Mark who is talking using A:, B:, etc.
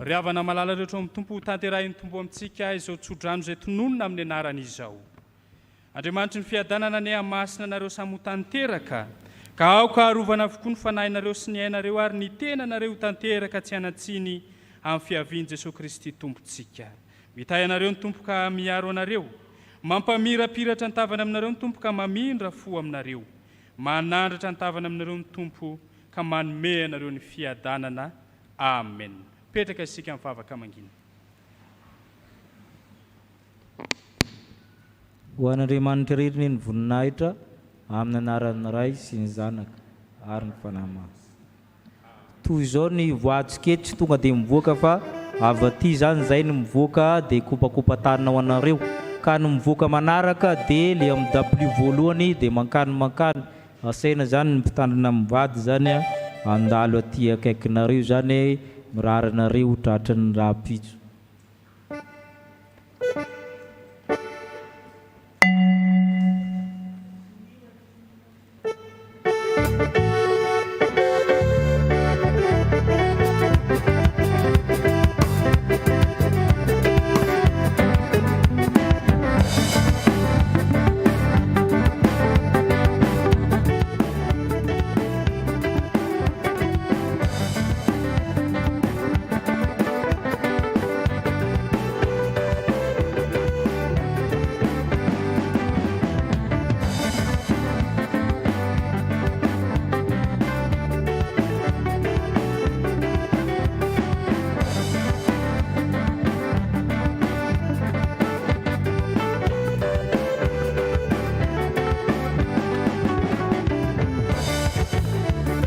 A: ry havana malala rehetra amin'ny tompo tanterahin'ny tompo amintsika izao tsodrano izay tononona amin'ny anaran'izao. Andriamanitry ny fiadanana ny amasina nareo samy ho tanteraka, ka aoka arovana avokoa ny fanahinareo sy ny ainareo ary ny tenanareo tanteraka tsy anatsiny amin'ny fiavian' Jesosy Kristy tompontsika. Mitay anareo ny tompo ka miaro anareo, mampamirapiratra ny tavana aminareo ny tompo ka mamindra fo aminareo, manandratra ny tavana aminareo ny tompo ka manome anareo ny fiadanana. Amen. Petraka isika mivavaka mangina.
B: Ho an'Andriamanitra ririny ny voninahitra amin'ny anaran'ny Ray sy ny Zanaka ary ny fanahy masina. Toy izao ny voatsiketry tonga dia mivoaka fa avy aty zany zay ny mivoaka dia kopakopa tanina ho anareo, ka ny mivoaka manaraka dia le amin'ny W voalohany dia mankany asaina zany ny mpitandrina mivady zany andalo aty akaikinareo zany miraranareo tratran'ny raha pitso.